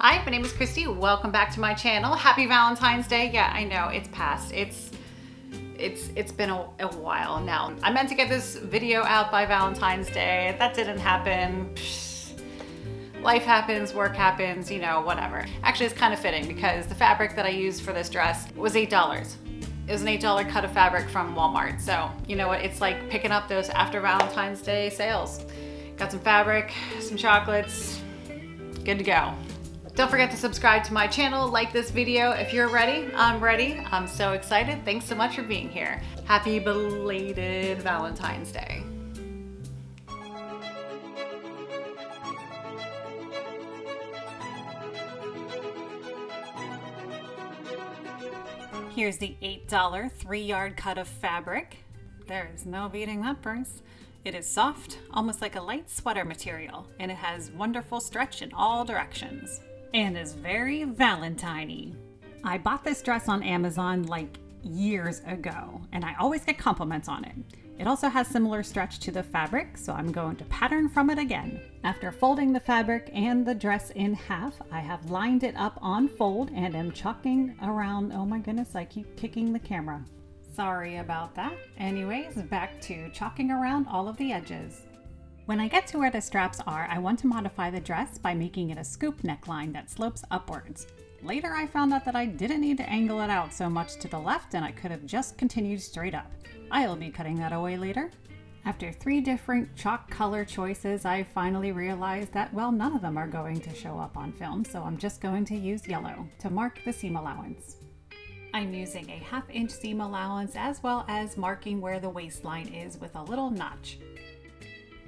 Hi, my name is Christy. Welcome back to my channel. Happy Valentine's Day. Yeah, I know it's past. It's been a while now. I meant to get this video out by Valentine's Day. That didn't happen. Life happens, work happens, you know, whatever. Actually, it's kind of fitting because the fabric that I used for this dress was $8. It was an $8 cut of fabric from Walmart. So, you know what? It's like picking up those after Valentine's Day sales. Got some fabric, some chocolates, good to go. Don't forget to subscribe to my channel, like this video. If you're ready, I'm ready. I'm so excited. Thanks so much for being here. Happy belated Valentine's Day. Here's the $8 3-yard cut of fabric. There is no beating that price. It is soft, almost like a light sweater material, and it has wonderful stretch in all directions. And is very Valentine-y. I bought this dress on Amazon like years ago, and I always get compliments on it. It also has similar stretch to the fabric, so I'm going to pattern from it again. After folding the fabric and the dress in half, I have lined it up on fold and am chalking around. Oh my goodness, I keep kicking the camera. Sorry about that. Anyways, back to chalking around all of the edges. When I get to where the straps are, I want to modify the dress by making it a scoop neckline that slopes upwards. Later, I found out that I didn't need to angle it out so much to the left and I could have just continued straight up. I'll be cutting that away later. After 3 different chalk color choices, I finally realized that, well, none of them are going to show up on film, so I'm just going to use yellow to mark the seam allowance. I'm using a 1/2 inch seam allowance as well as marking where the waistline is with a little notch.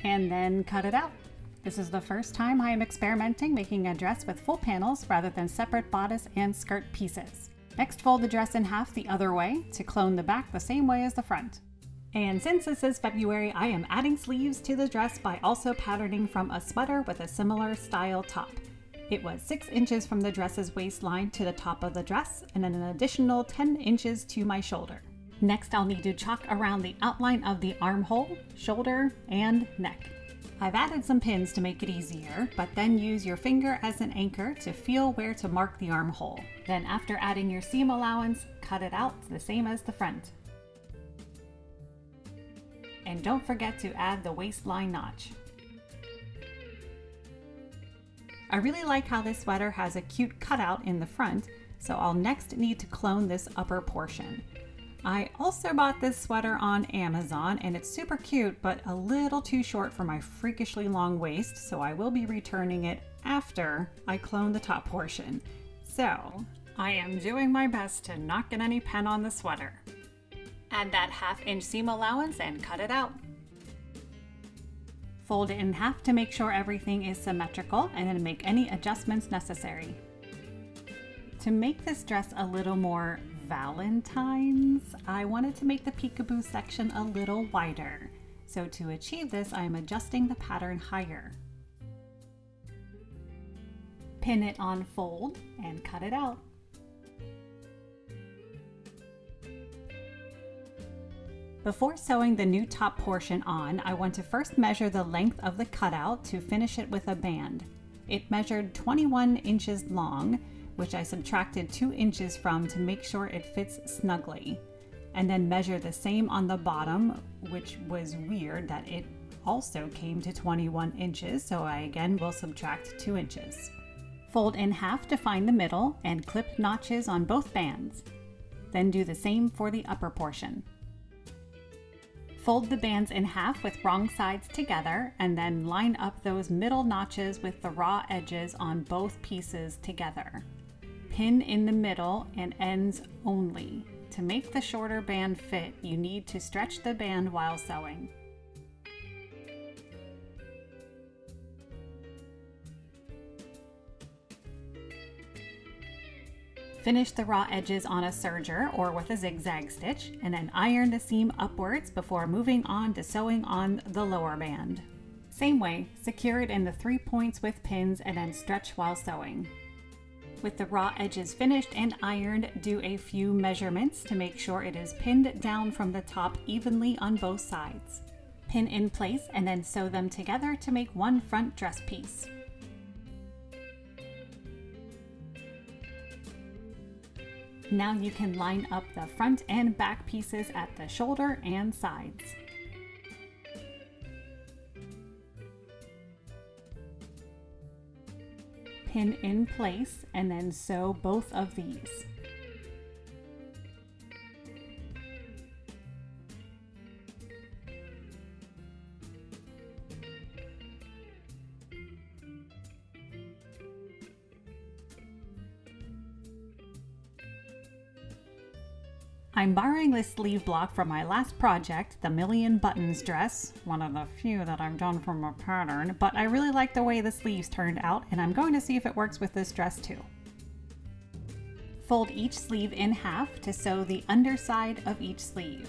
And then cut it out. This is the first time I am experimenting making a dress with full panels rather than separate bodice and skirt pieces. Next, fold the dress in half the other way to clone the back the same way as the front. And since this is February, I am adding sleeves to the dress by also patterning from a sweater with a similar style top. It was 6 inches from the dress's waistline to the top of the dress and then an additional 10 inches to my shoulder. Next, I'll need to chalk around the outline of the armhole, shoulder, and neck. I've added some pins to make it easier, but then use your finger as an anchor to feel where to mark the armhole. Then after adding your seam allowance, cut it out the same as the front. And don't forget to add the waistline notch. I really like how this sweater has a cute cutout in the front, so I'll next need to clone this upper portion. I also bought this sweater on Amazon and it's super cute but a little too short for my freakishly long waist, so I will be returning it after I clone the top portion. So I am doing my best to not get any pen on the sweater. Add that 1/2 inch seam allowance and cut it out. Fold it in half to make sure everything is symmetrical and then make any adjustments necessary. To make this dress a little more Valentine's, I wanted to make the peekaboo section a little wider. So to achieve this, I am adjusting the pattern higher. Pin it on fold and cut it out. Before sewing the new top portion on, I want to first measure the length of the cutout to finish it with a band. It measured 21 inches long, which I subtracted 2 inches from to make sure it fits snugly. And then measure the same on the bottom, which was weird that it also came to 21 inches, so I again will subtract 2 inches. Fold in half to find the middle and clip notches on both bands. Then do the same for the upper portion. Fold the bands in half with wrong sides together and then line up those middle notches with the raw edges on both pieces together. Pin in the middle and ends only. To make the shorter band fit, you need to stretch the band while sewing. Finish the raw edges on a serger or with a zigzag stitch, and then iron the seam upwards before moving on to sewing on the lower band. Same way, secure it in the 3 points with pins and then stretch while sewing. With the raw edges finished and ironed, do a few measurements to make sure it is pinned down from the top evenly on both sides. Pin in place and then sew them together to make one front dress piece. Now you can line up the front and back pieces at the shoulder and sides. Pin in place and then sew both of these. I'm borrowing this sleeve block from my last project, the Million Buttons dress, one of the few that I've done from a pattern, but I really like the way the sleeves turned out and I'm going to see if it works with this dress too. Fold each sleeve in half to sew the underside of each sleeve.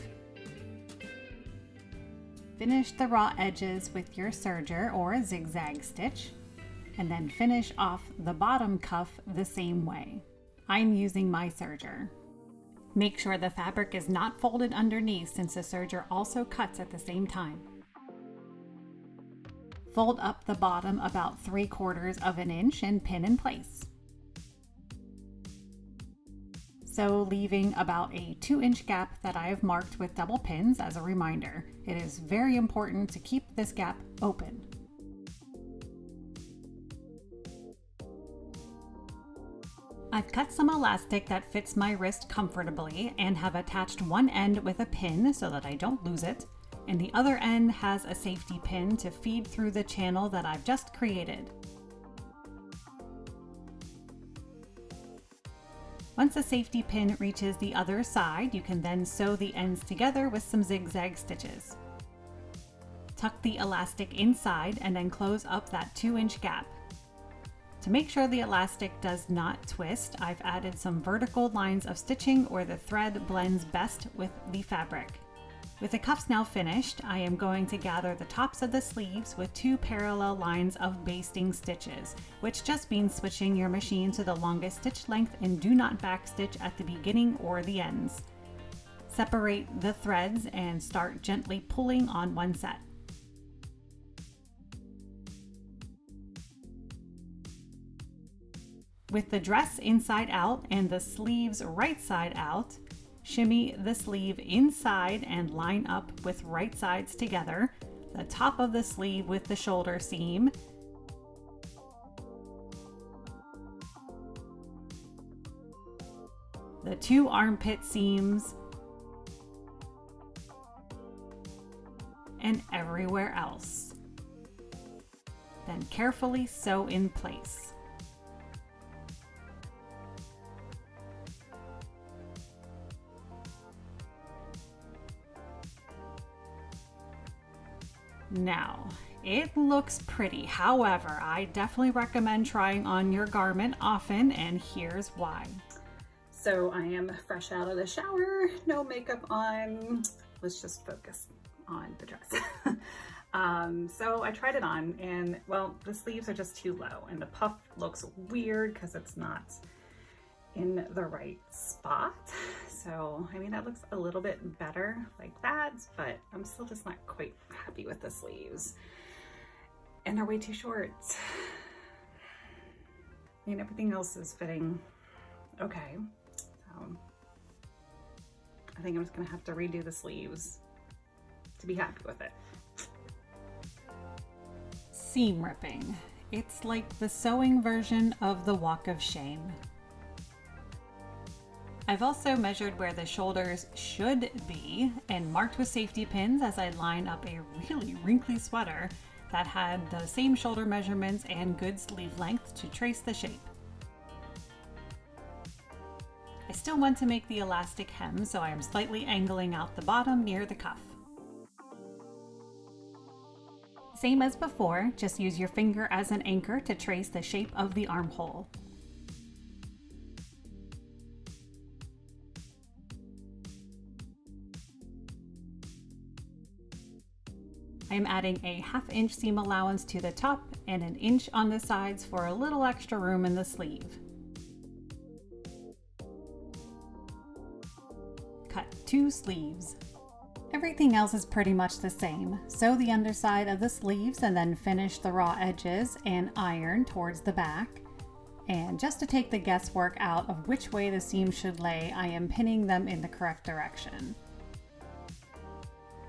Finish the raw edges with your serger or a zigzag stitch, and then finish off the bottom cuff the same way. I'm using my serger. Make sure the fabric is not folded underneath since the serger also cuts at the same time. Fold up the bottom about 3/4 of an inch and pin in place. So leaving about a 2-inch gap that I have marked with double pins as a reminder. It is very important to keep this gap open. I've cut some elastic that fits my wrist comfortably and have attached one end with a pin so that I don't lose it, and the other end has a safety pin to feed through the channel that I've just created. Once a safety pin reaches the other side, you can then sew the ends together with some zigzag stitches. Tuck the elastic inside and then close up that 2-inch gap. To make sure the elastic does not twist, I've added some vertical lines of stitching where the thread blends best with the fabric. With the cuffs now finished, I am going to gather the tops of the sleeves with 2 parallel lines of basting stitches, which just means switching your machine to the longest stitch length and do not backstitch at the beginning or the ends. Separate the threads and start gently pulling on one set. With the dress inside out and the sleeves right side out, shimmy the sleeve inside and line up with right sides together, the top of the sleeve with the shoulder seam, the 2 armpit seams, and everywhere else. Then carefully sew in place. Now, it looks pretty. However, I definitely recommend trying on your garment often, and here's why. So I am fresh out of the shower, no makeup on. Let's just focus on the dress. So I tried it on and, well, the sleeves are just too low and the puff looks weird because it's not in the right spot. So, I mean, that looks a little bit better like that, but I'm still just not quite happy with the sleeves. And they're way too short. I mean, everything else is fitting okay. So, I think I'm just gonna have to redo the sleeves to be happy with it. Seam ripping. It's like the sewing version of the walk of shame. I've also measured where the shoulders should be and marked with safety pins as I line up a really wrinkly sweater that had the same shoulder measurements and good sleeve length to trace the shape. I still want to make the elastic hem, so I am slightly angling out the bottom near the cuff. Same as before, just use your finger as an anchor to trace the shape of the armhole. I am adding a 1/2 inch seam allowance to the top and 1 inch on the sides for a little extra room in the sleeve. Cut 2 sleeves. Everything else is pretty much the same. Sew the underside of the sleeves and then finish the raw edges and iron towards the back. And just to take the guesswork out of which way the seam should lay, I am pinning them in the correct direction.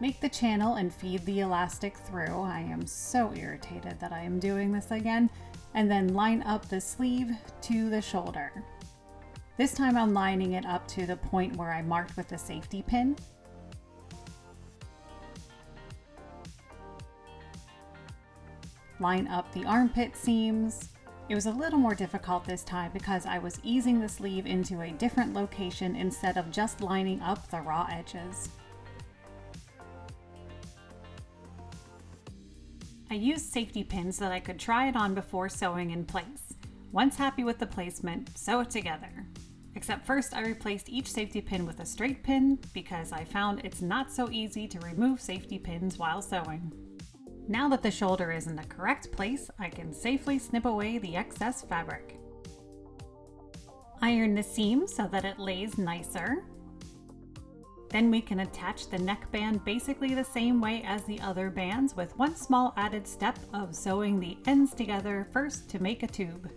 Make the channel and feed the elastic through. I am so irritated that I am doing this again. And then line up the sleeve to the shoulder. This time I'm lining it up to the point where I marked with the safety pin. Line up the armpit seams. It was a little more difficult this time because I was easing the sleeve into a different location instead of just lining up the raw edges. I used safety pins so that I could try it on before sewing in place. Once happy with the placement, sew it together. Except first I replaced each safety pin with a straight pin because I found it's not so easy to remove safety pins while sewing. Now that the shoulder is in the correct place, I can safely snip away the excess fabric. Iron the seam so that it lays nicer. Then we can attach the neckband basically the same way as the other bands, with one small added step of sewing the ends together first to make a tube.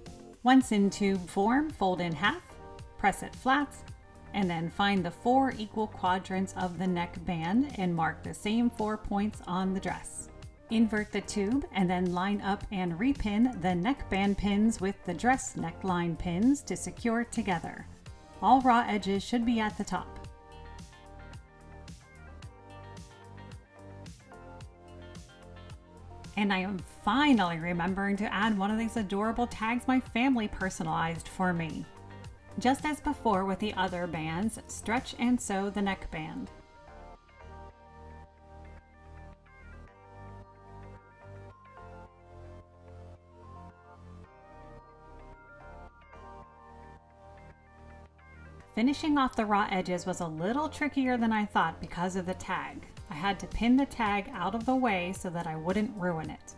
Once in tube form, fold in half, press it flat, and then find the 4 equal quadrants of the neckband and mark the same 4 points on the dress. Invert the tube and then line up and repin the neckband pins with the dress neckline pins to secure together. All raw edges should be at the top. And I am finally remembering to add one of these adorable tags my family personalized for me. Just as before with the other bands, stretch and sew the neckband. Finishing off the raw edges was a little trickier than I thought because of the tag. I had to pin the tag out of the way so that I wouldn't ruin it.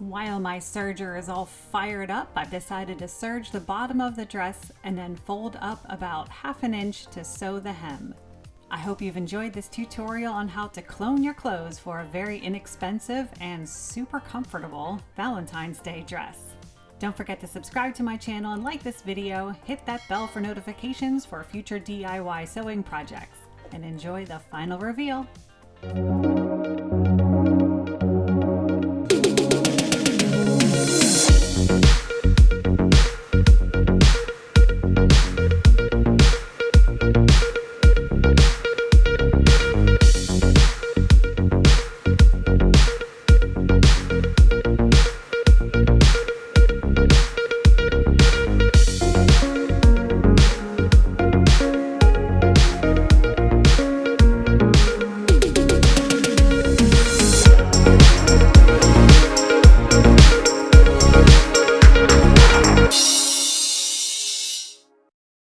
While my serger is all fired up, I've decided to serge the bottom of the dress and then fold up about 1/2 inch to sew the hem. I hope you've enjoyed this tutorial on how to clone your clothes for a very inexpensive and super comfortable Valentine's Day dress. Don't forget to subscribe to my channel and like this video, hit that bell for notifications for future DIY sewing projects, and enjoy the final reveal.